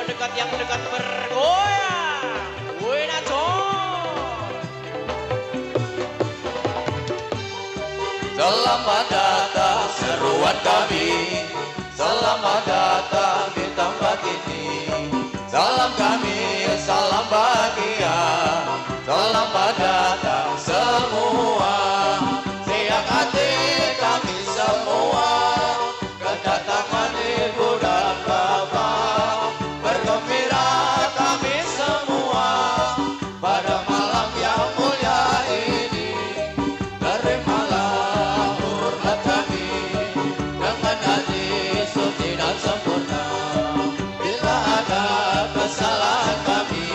mendekat yang dekat bergoyang. Winaco. Selamat datang seruan kami, selamat datang di tempat ini. Salam kami, salam bahagia, selamat datang semua. Siap hati kami semua, kedatangan ibu dan bapak. Bergembira kami semua, pada malam yang mulia ini. Terimalah hormat kami, dengan hati suci dan sempurna. Bila ada kesalahan kami,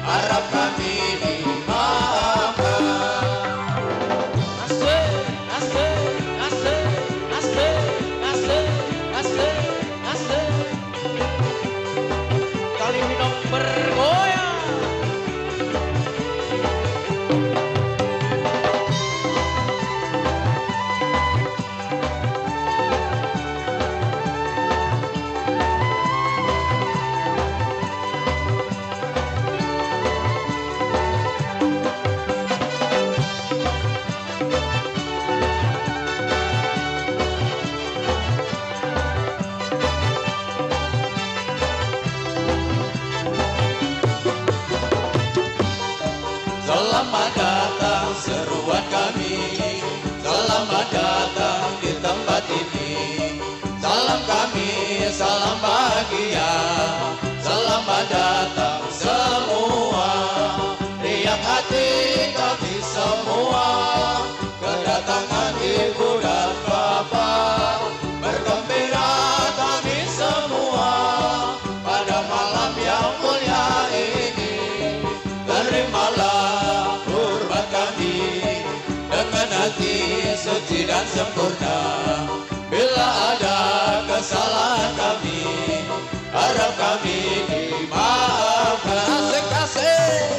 harap kami dimaafkan. Asik, asik, asik, asik, asik, asik, asik. Kali minum bergoyang. Selamat datang seruan kami, selamat datang di tempat ini. Salam kami, salam bahagia, selamat datang semua. Riang hati kami semua, kedatangan ibu dan bapak. Bergembira kami semua, pada malam yang mulia ini. Terimalah hormat kami, dengan hati suci dan sempurna. Bila ada kesalahan kami, harap kami dimaafkan. Asik, asik.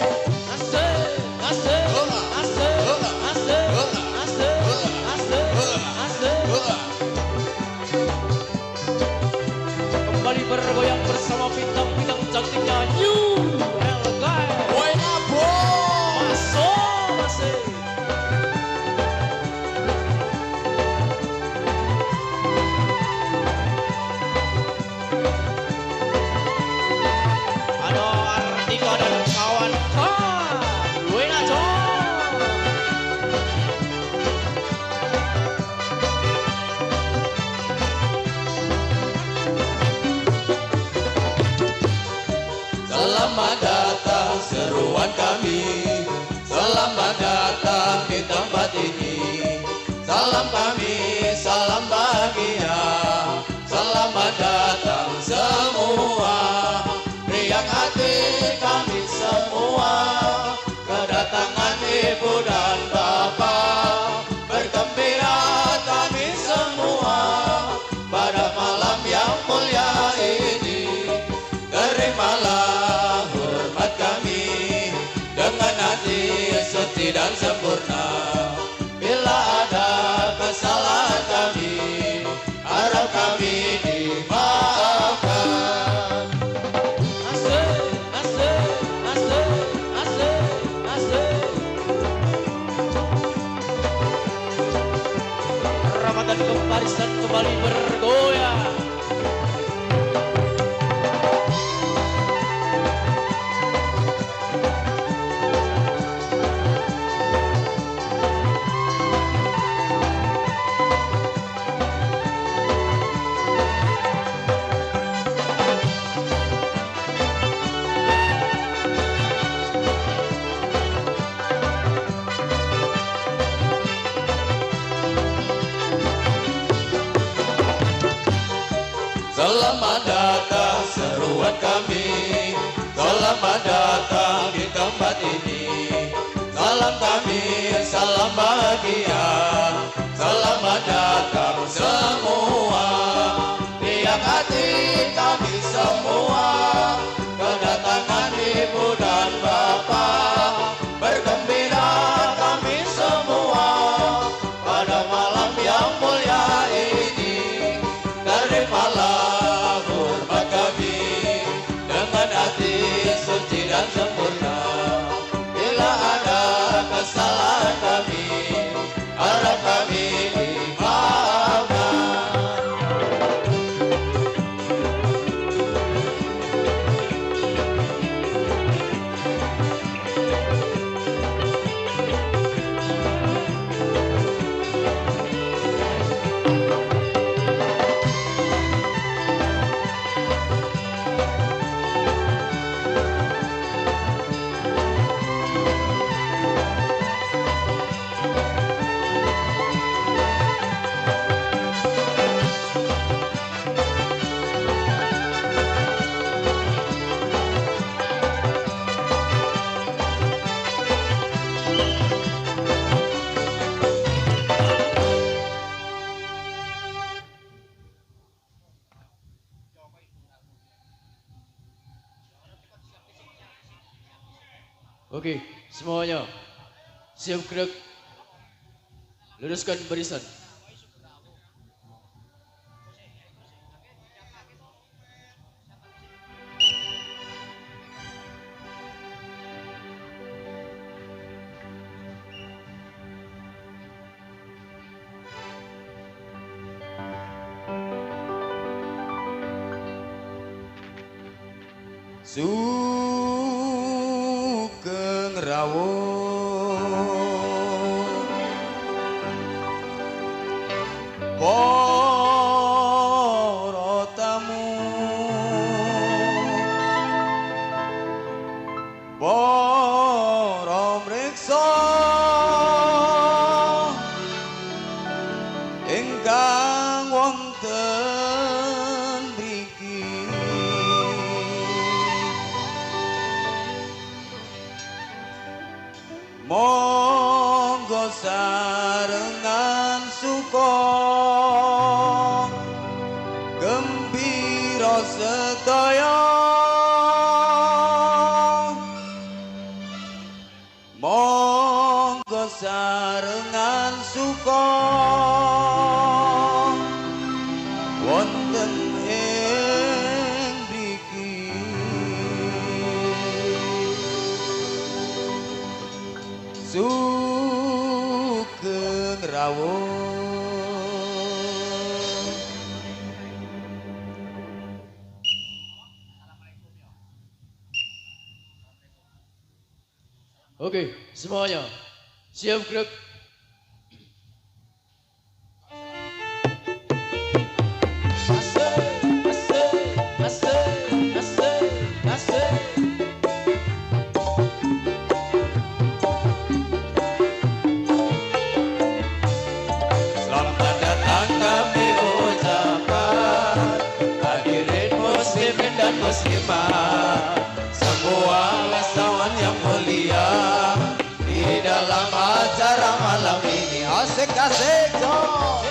Asik, asik, asik, asik, asik, asik, asik. Kembali bergoyang bersama bintang-bintang cantiknya New Elgai. Winaco. Masuk, masih. Ada Artika dan kawan-kawan. Winaco. Selamat datang seruan kami, selamat datang di tempat ini. Salam kami, salam bahagia, selamat datang semua. Riang hati kami semua, kedatangan ibu dan bapak. Bergembira kami semua, pada malam yang mulia ini. Terimalah hormat kami, dengan hati suci dan sempurna. Bila ada kesalahan kami, harap kami dimaafkan. Asik, asik, asik, asik, asik. Ramadan kebarisan kembali bergoyang. Selamat datang seruan kami, selamat datang di tempat ini. Salam kami, salam bahagia, selamat datang semua. Riang hati kami semua, kedatangan ibu dan bapak. Bergembira kami semua, pada malam yang mulia ini. Terimalah hormat kami, Oke, semuanya siap gerak. Luruskan barisan. Sugeng rawuh para tamu para mriksa ingkang wonten mriki monggo sarengan suka gembira sedaya monggo sarengan suka wonten ing mriki Sugeng rawuh Oke, semuanya siap gerak. Asik, asik, asik, asik, asik. Selamat datang kami ucapkan hadirin muslimin dan muslimat semua wisatawan yang mulia di dalam acara malam ini asik-asik dong.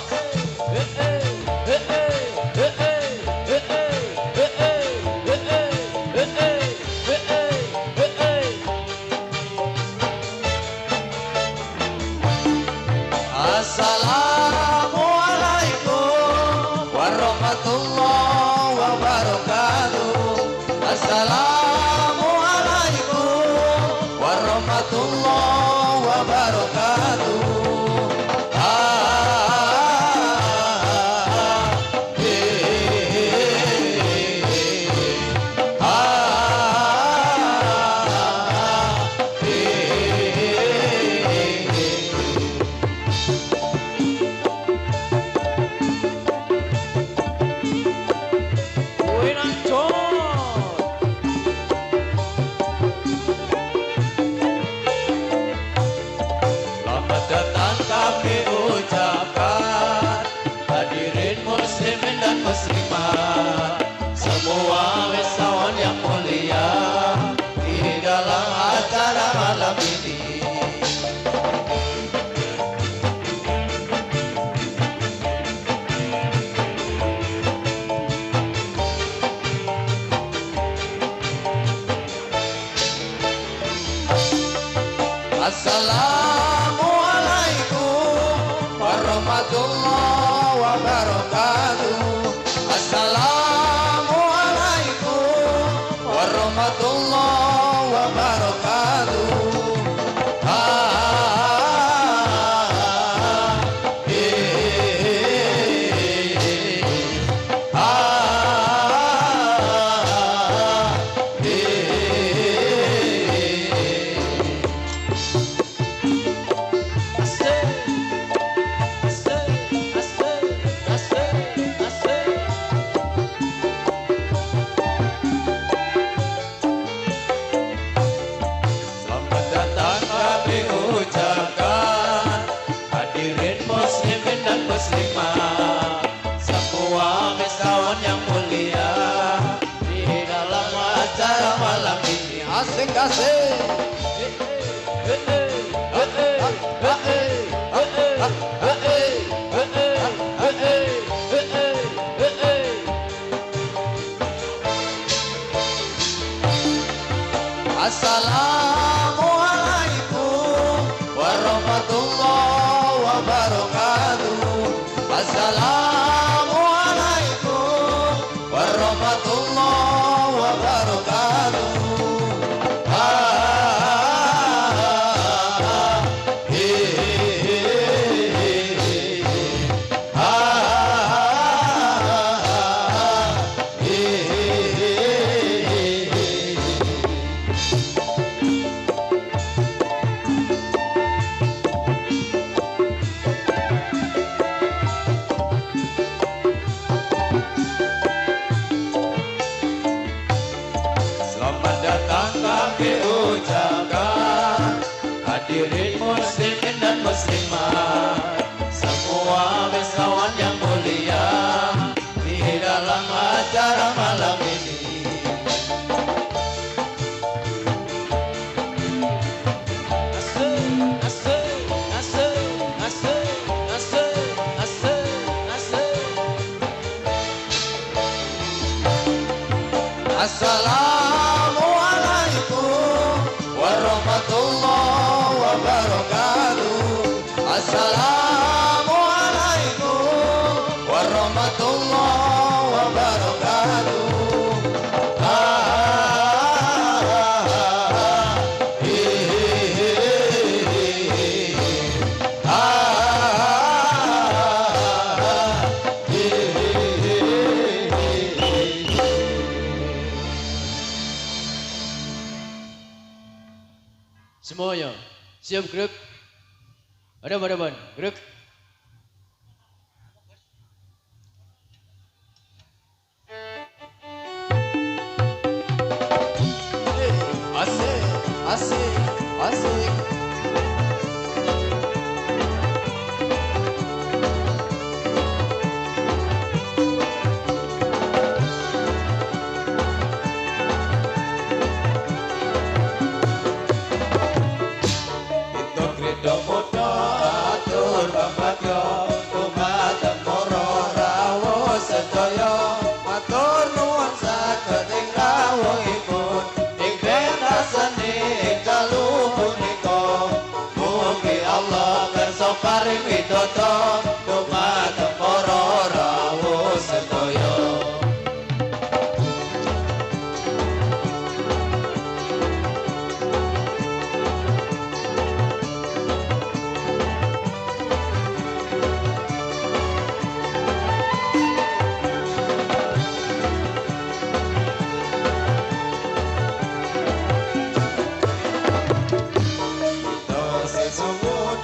Assalamualaikum warahmatullahi wabarakatuh. Assalamualaikum warahmatullahi wabarakatuh. Selamat datang kami ucapkan hadirin muslimin dan muslimat semua wisatawan yang mulia di dalam acara malam ini. Assalamualaikum warahmatullahi wabarakatuh. Assalamualaikum warahmatullahi wabarakatuh. Asik, asik, Assalamualaikum warahmatullahi wabarakatuh. Selamat datang kami ucapkan, hadirin muslimin dan muslimat, semua wisatawan yang mulia di dalam acara malam ini. Asik, asik, asik, asik, asik, asik, asik. Assalamualaikum warahmatullahi wabarakatuh. Assalamualaikum warahmatullahi wabarakatuh. Semuanya siap gerak. Hadapan, gerak. Asik, asik, asik. Itu kredo muda atur bambagyo, tumateng para rawuh sedaya, matur nuwun saged ing rawuhipun ing pentasane ing dalu punika. Mugi Allah kersa paring widodha tumateng para rawuh sedaya.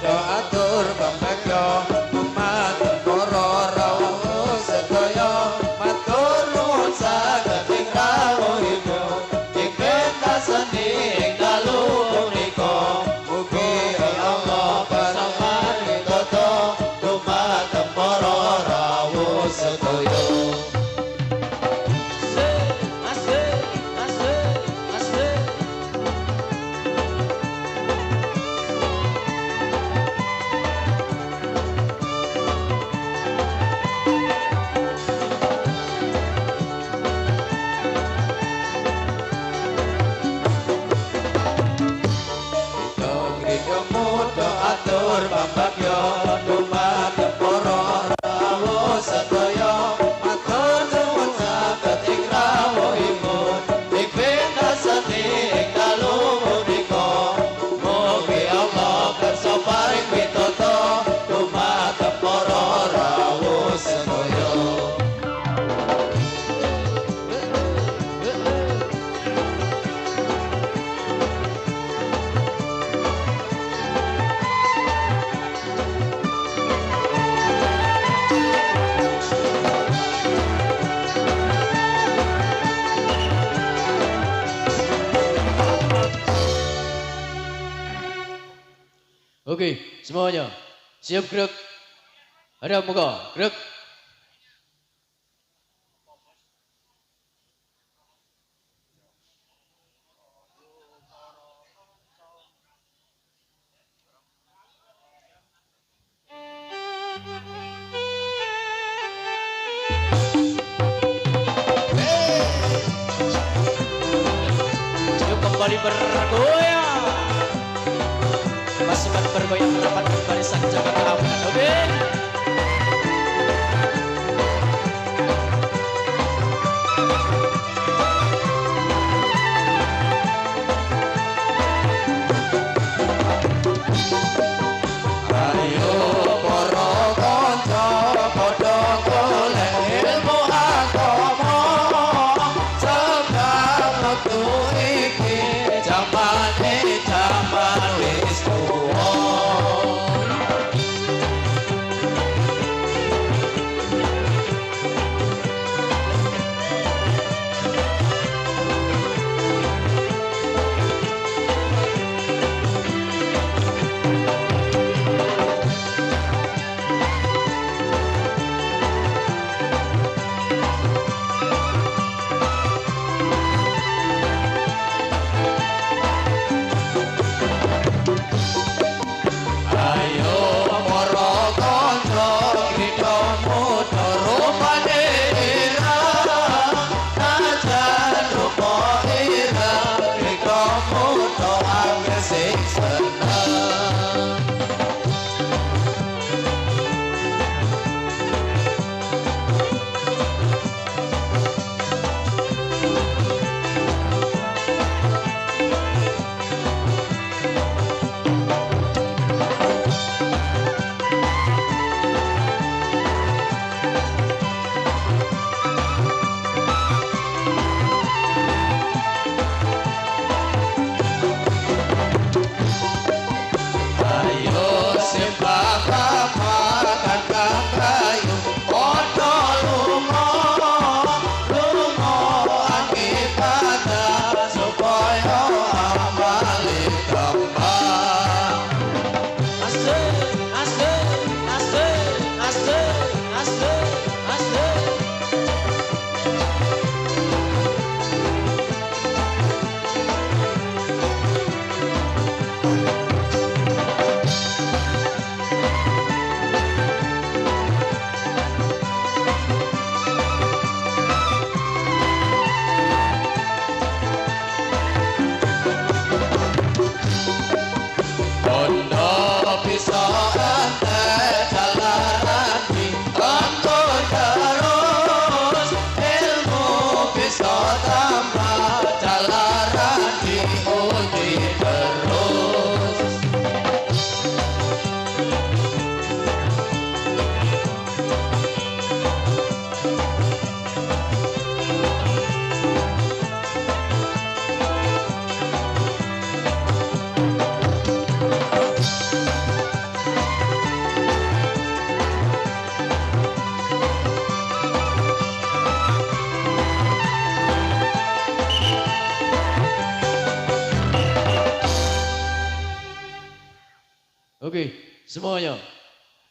Atur bambagyo tumateng para rawuh sedaya, matur nuwun saged ing rawuhipun ing pentasane ing dalu punika. Mugi Allah paring widodha tumateng para rawuh sedaya. Asik, asik, asik, asik. Kredo muda atur bambagyo tumateng para rawuh sedaya, matur nuwun saged ing rawuhipun ing pentasane ing dalu punika. Mugi Allah kersa paring widodha tumateng para rawuh sedaya. Oke, semuanya siap gerak. Hadap muka, gerak. Yuk kembali bergoyang. Pasukan bergoyang rapat barisan jaga keamanan. Oke. Oke, semuanya.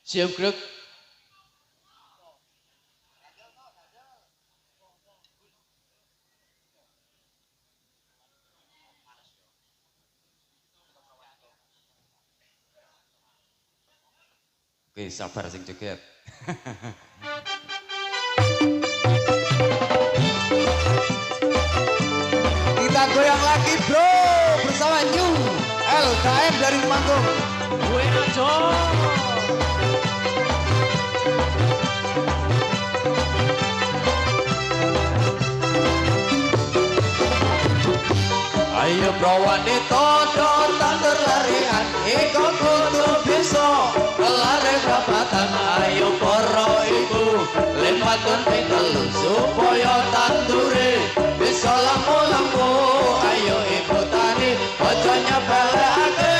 Siap gerak. Oke, sabar sing joget. Kita goyang lagi bro bersama New LKM dari Temanggung. Gue aja. Ayo bro wanita tak terlarian iko kudu bisa lari perapatan. Ayo poro ibu lempatun pitelu supaya tandure bisa lampu-lampu. Ayo ibu tani ojo nyepelekake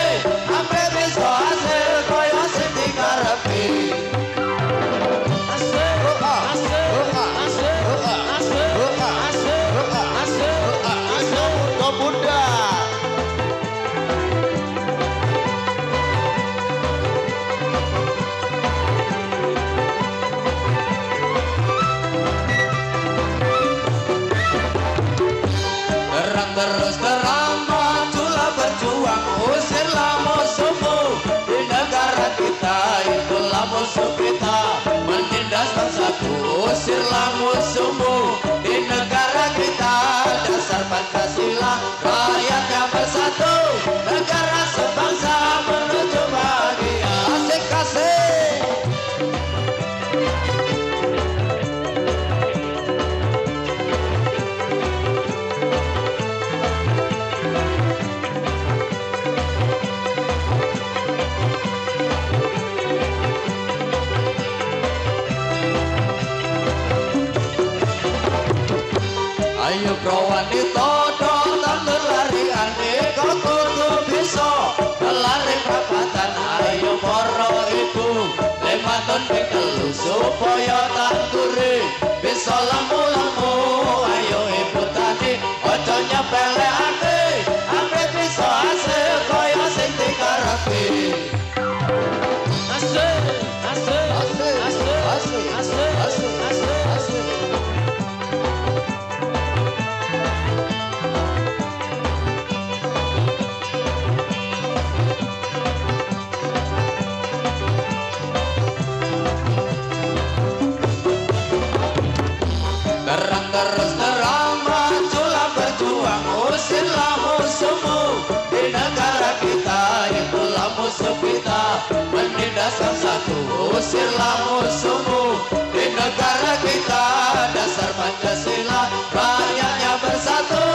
ampe bisa hasil kaya sing dikarepi. Terus terang majulah berjuang usirlah musuhmu di negara kita, itulah musuh kita menindas bangsaku. Usirlah musuhmu di negara kita, dasar Pancasila rakyatnya bersatu, negara sebangsa menuju bahagia. Asik-asik. Ayo bro wanita tak terlarian iko kudu bisa lari perapatan. Ayo poro ibu lempatun pitelu supaya tandure bisa lampu-lampu. Ayo ibu tani ojo nyepelekake ampe bisa hasil kaya sing dikarepi. Asik, asik, Asik, asik, asik, asik, asik, asik. asik. Terang terus terang majulah berjuang usirlah musuhmu di negara kita, itulah musuh kita menindas bangsaku. Usirlah musuhmu di negara kita, dasar Pancasila rakyatnya bersatu,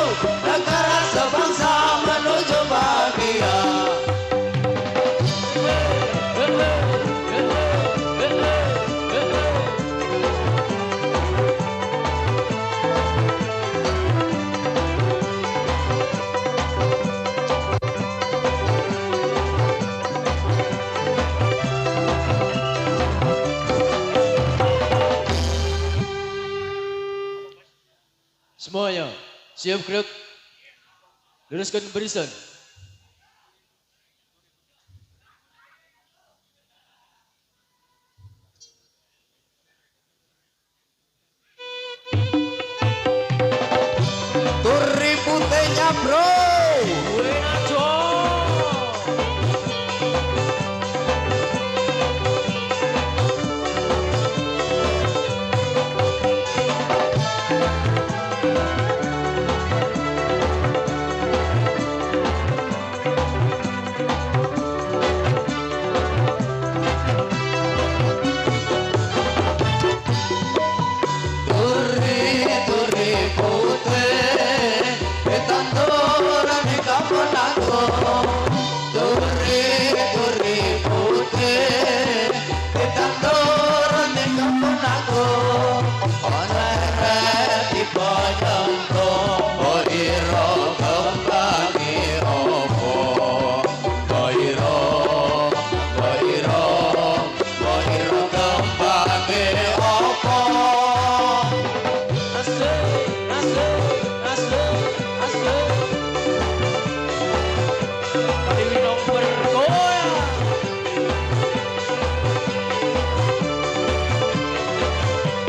negara sebangsa menuju bahagia. Semuanya. Siap gerak. Luruskan barisan. Turi putihnya bro. Gue aja.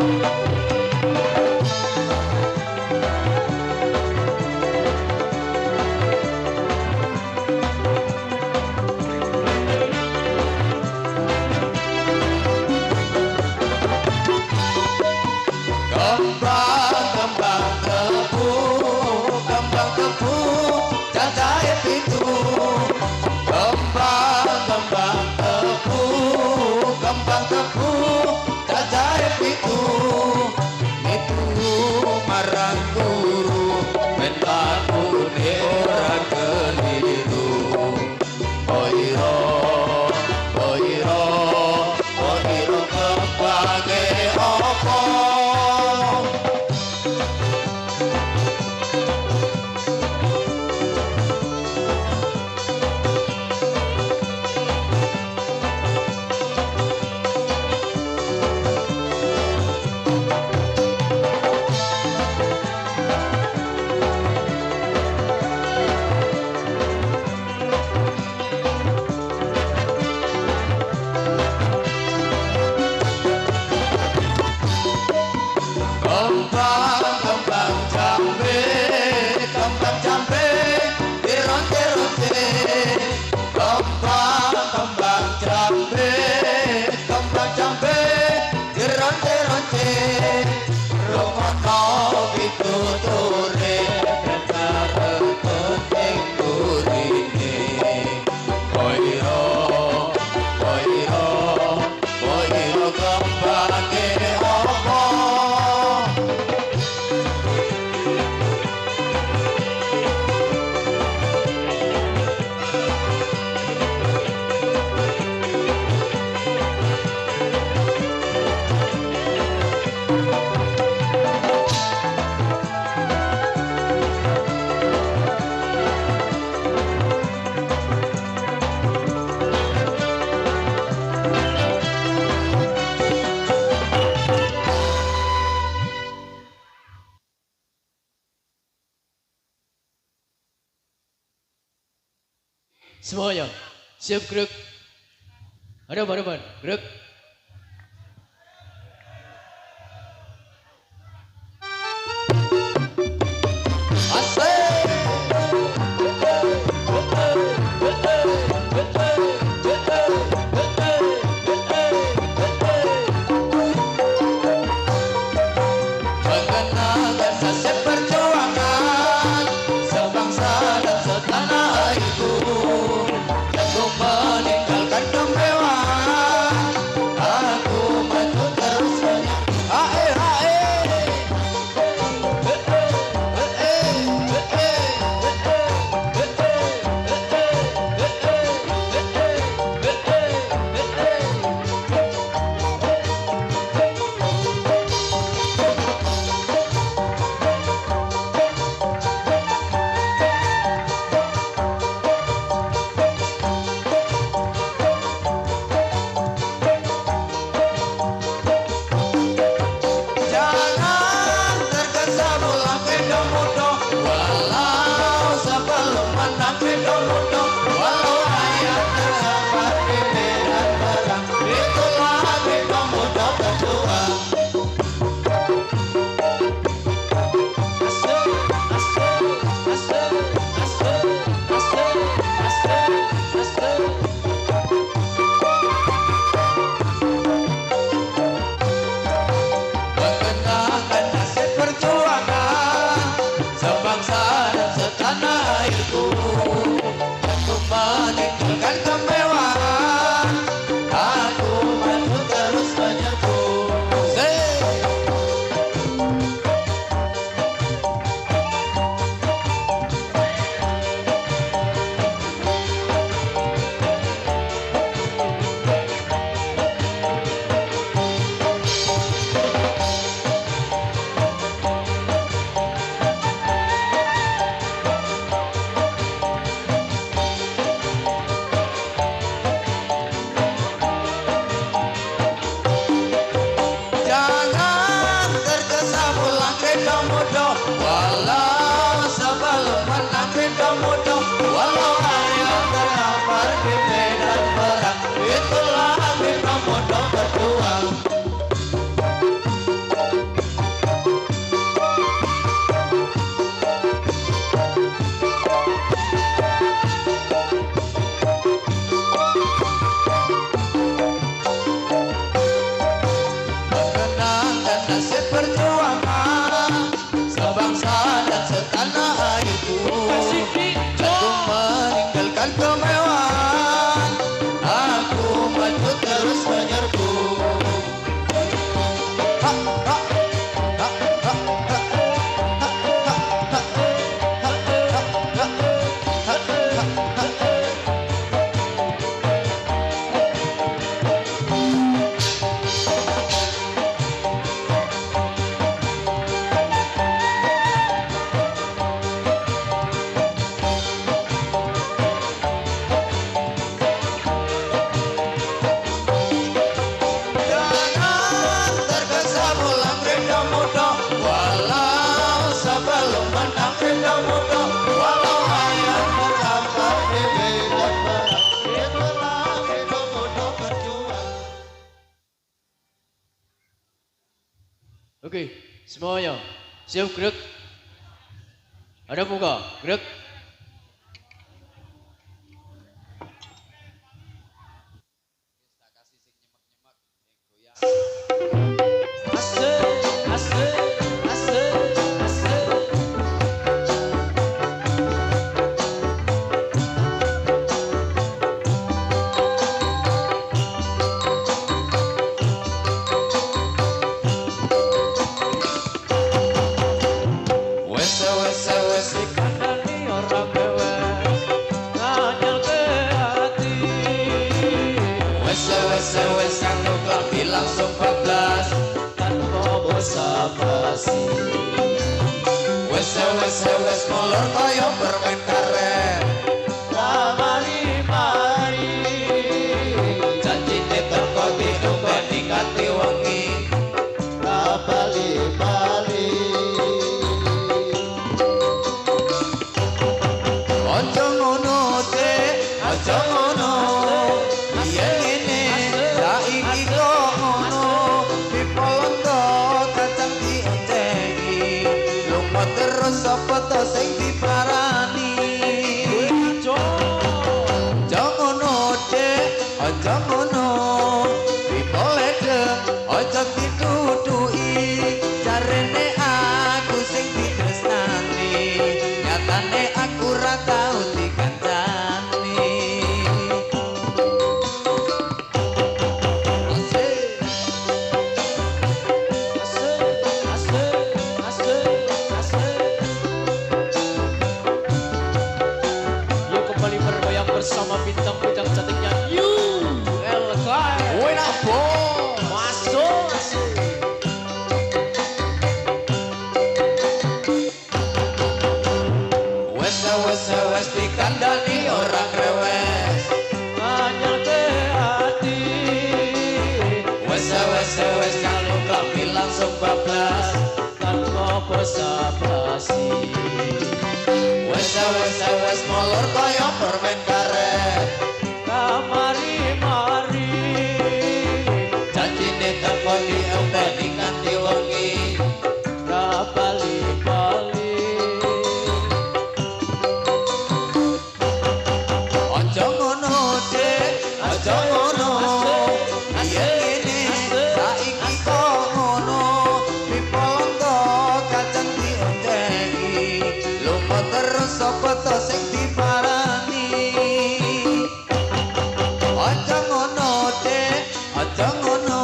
Kembang tebu, cacaip itu. Kembang tebu, cacaip itu. Itu marang guru, mentaku ne orang keliru. Oiro, oiro, oiro kembangé opo. Kembang jambe, dironce-ronce. Kembang jambe, dironce-ronce. Rungono pituture, kena penting gurine. Oiro, oiro, oiro kembange opo. Semuanya siap gerak. Hadapan, gerak. Mengenal nasib perjuangan sebangsa dan setanah airku. Aku meninggalkan kemewahan muda walau ayat betapa dewe dan berat itulah hidup muda berjuang. Oke, semuanya siap gerak. Ada muka, gerak. Asik, asik, asik, asik. Wes Dikandani orang dewes, nganyel ke hati. wes kanggo klambi langsung bablas Tanpa basa-basi. wes molor kaya permen karet Mari-mari, janjine teko diumbeni kanthi wengi bali-bali aja ngono Dik aja ngono yen ngene saiki kok ngono pipolondo kacang dionceni lunga terus sapa to sing diparani aja ngono Dik aja ngono pipoledem aja dituduki jarene aku sing ditresnani nyatane aku ra tau dikancani Yuk kembali bergoyang bersama bintang-bintang cantiknya ULKM. Wena bo Masuk. wes dikandani orang rewes Nganyel ke hati. wes kalau kami langsung bablas Tanpa basa-basi. wes molor kaya permen karet Mari-mari, janjine teko diombeni nganti wengi ra bali-bali. aja ngono Dik aja ngono yen ngene saiki kok ngono pipolondo kacang dionceni lunga terus sapa to sing diparani aja ngono Dik aja ngono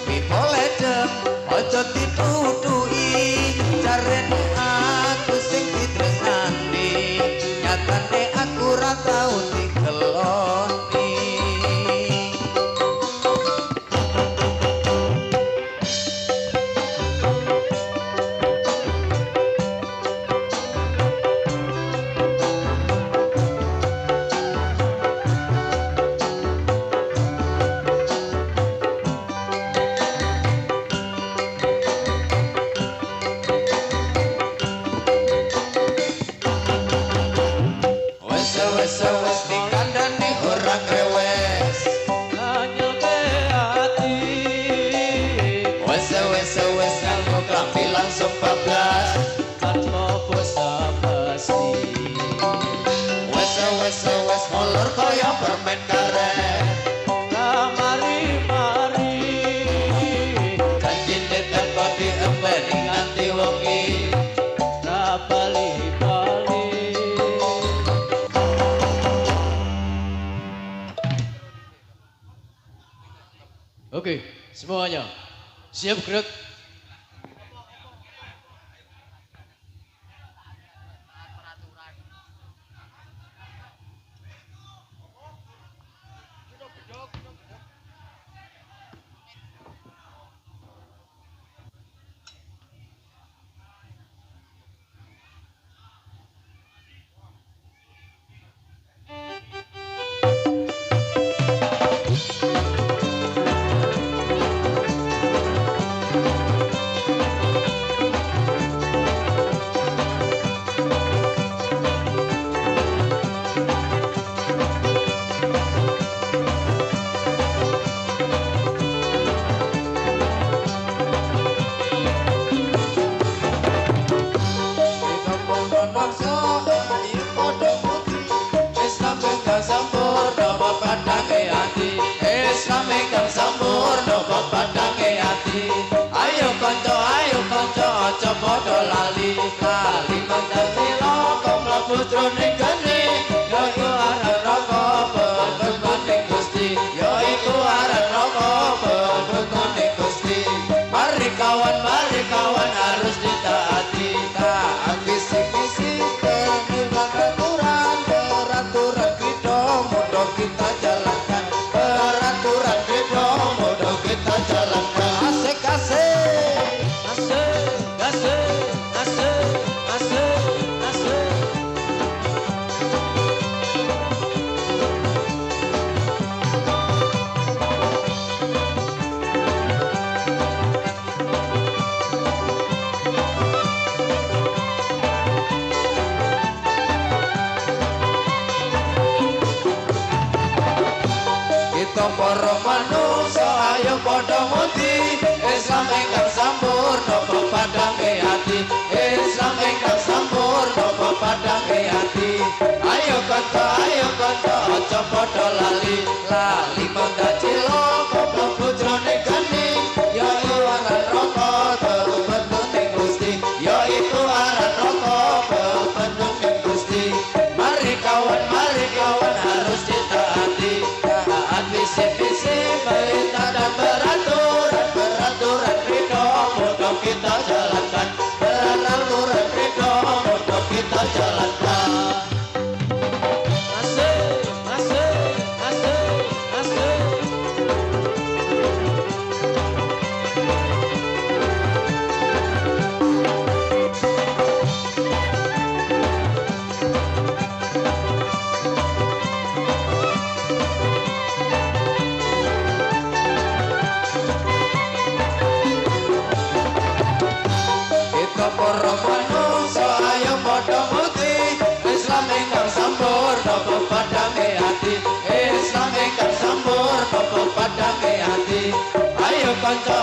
pipoledem aja dituduki jarene aku sing ditresnani nyatane aku ra tau dikeloni wes dikandani orang rewes Nganyel ke hati. wes kanggo klambi langsung bablas Tanpa basa-basi. wes molor kaya permen karet Mari-mari, janjine teko diembeni nganti wengi ra bali-bali. Oke, semuanya siap gerak. ati. Ayo kanca aja padha lali. Lali mendati loko mlebu jroning geni. Ya iku aran roko bebuning Gusti. Ya iku aran roko bebuning Gusti. Mari kawan harus ditaati. Taat visi-visi peraturan kita mudah kita jalankan. Peraturan kita mudah kita jalankan. Asik asik asik asik asik asik asik. Kita para manungsa ayo padha muti. Islam ingkang sampurna pepadhange ati. Islam ingkang sampurna pepadhange ati. Ayo kanca aja padha lali. Lali mendati loko mlebu jroning geni. Ya iku aran roko bebuning Gusti. Ya iku aran roko bebuning Gusti. Mari kawan harus ditaati. Taat visi-visi perintah dan peraturan kita mudah kita jalankan. Peraturan kita mudah kita jalankan. Asik asik asik asik. Kita para manungsa ayo padha muti. Islam ingkang sampurna pepadhange ati. Islam ingkang sampurna pepadhange ati. Ayo kanca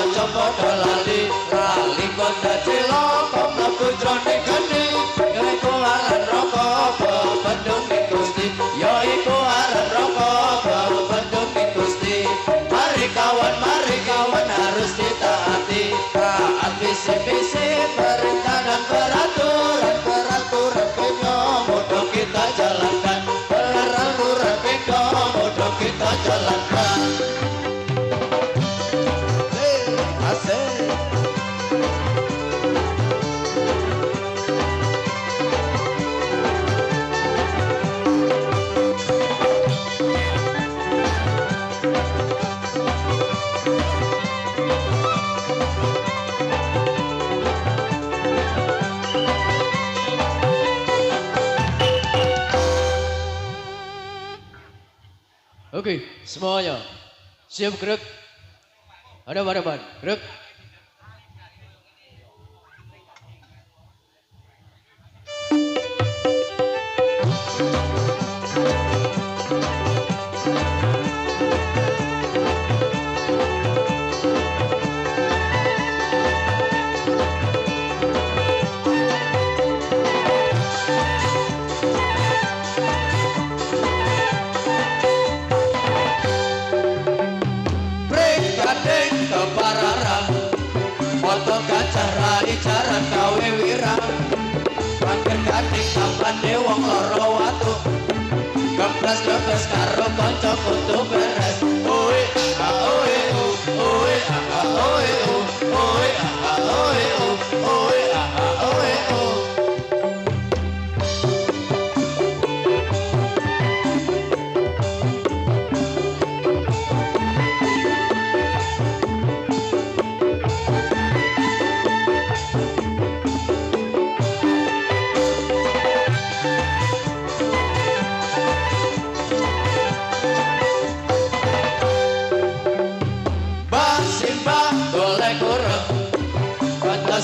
aja padha lali. Lali kota cilaka mlebu jroning geni. Ya iku aran roko bebuning Gusti. Ya iku aran roko bebuning Gusti. Mari kawan harus ditaati. Taat visi-visi perintah dan peraturan kita mudah kita jalankan. Peraturan kita mudah kita jalankan. Asik. Oke, semuanya siap gerak. Ada hadapan, gerak. Jaran gawe wirang Pangger gading kampane wong loro watu Kepres karo kanca kudu beres Oe oe oe oe oe oe oe oe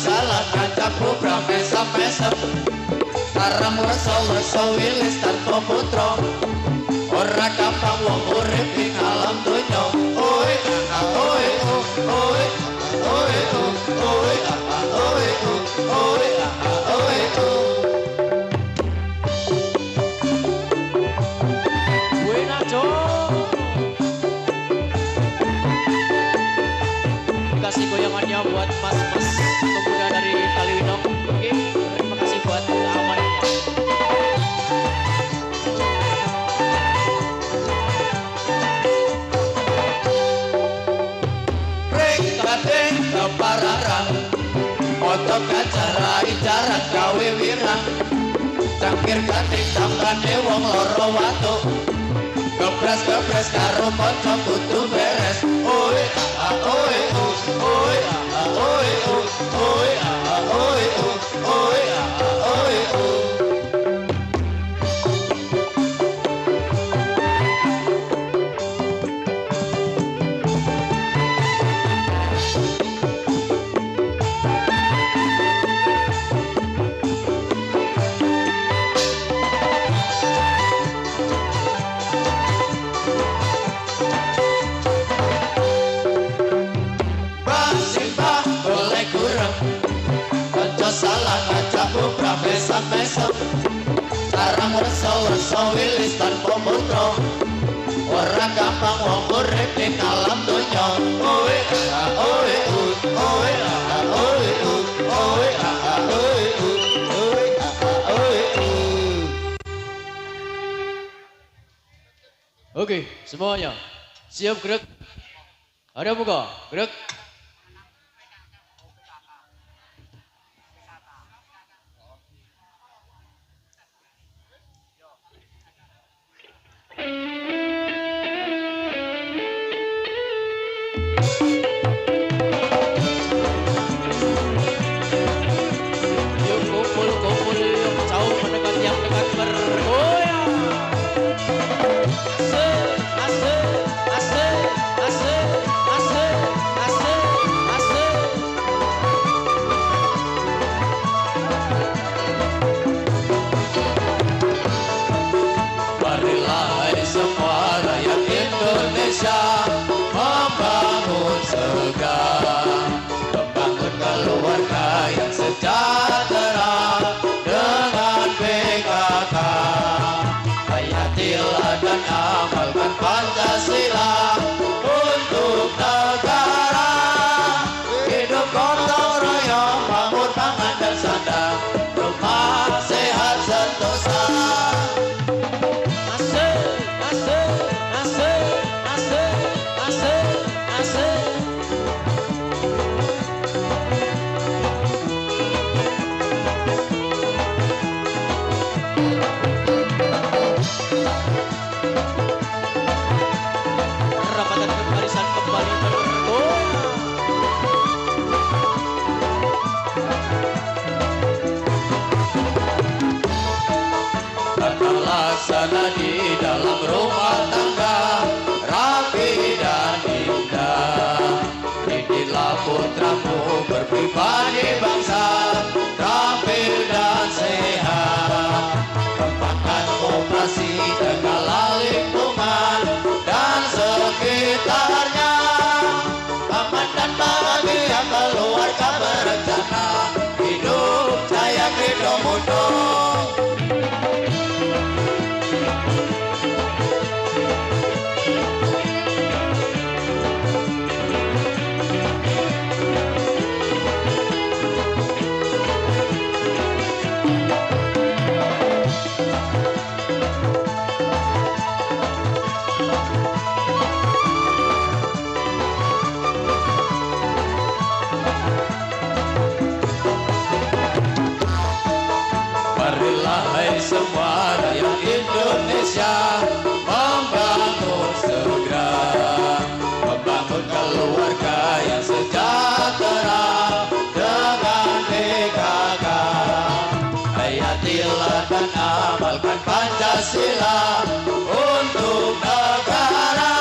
salah kacaku pramesam-mesam Karam wersa wilis tanpa putra Ora gampang wong urip ing alam donya Oe oe oe oe oe oe oe oe Buena Jo kasih goyangannya buat mas-mas pemuda dari Kaliwinong. Oke, terima kasih buat keamanannya. Ring kadeng kepararang foto kacara ijaran gawe wirang cangkir kadeng tanggane wong loro watu kepres karo kanca kudu beres oi oi oi oi oi oi oi oi Simbah boleh kurang kanca salah ngajak buka besok sarang reso wilis tanpa mutra ora gampang wong urip ning alam donya oe oe oe oe oe Oke, semuanya siap gerak. Ada muka, gerak. Yuk kumpul yang jauh mendekat yang dekat bergoyang. Asik, asik, asik, asik, asik, asik, asik. Marilah semua rakyat Indonesia membangun segera, membangun keluarga yang sejahtera dengan PKK. Hayatilah dan amalkan Pancasila untuk negara. Hidup gotong royong, bangun pangan dan sandang, rumah sehat sentosa. Asik, asik, asik, asik, asik, asik. Rapatan kebarisan kembali bergoyang. Tata laksana di dalam rumah tangga rapi dan indah. Didiklah putramu berpribadi bangsa terampil dan sehat. Kembangkan operasi segala lingkungan dan sekitarnya. Aman dan bahagia keluarga berencana. Hidup jaya Krido Mundo. Marilah hai semua rakyat Indonesia membangun segera, membangun keluarga yang sejahtera dengan PKK. Hayatilah dan amalkan Pancasila untuk negara.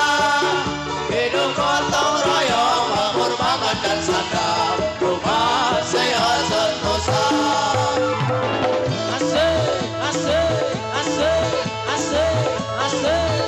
Hidup gotong royong, makmur makan dan sandang, rumah sehat sentosa. Asik, asik, asik, asik, asik.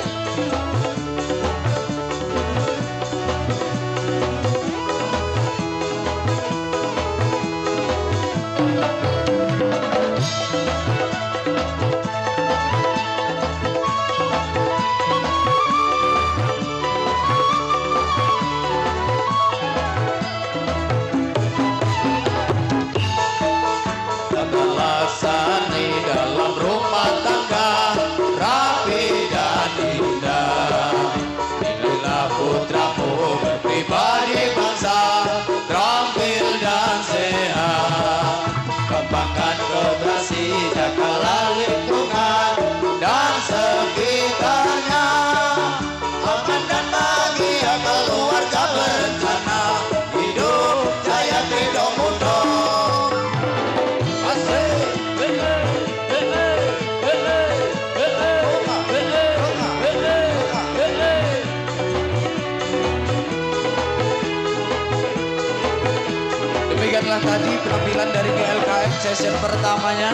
Demikianlah tadi penampilan dari GLKM session pertamanya.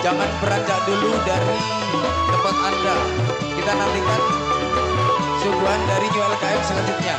Jangan beranjak dulu dari tempat Anda. Kita nantikan suguhan dari GLKM selanjutnya.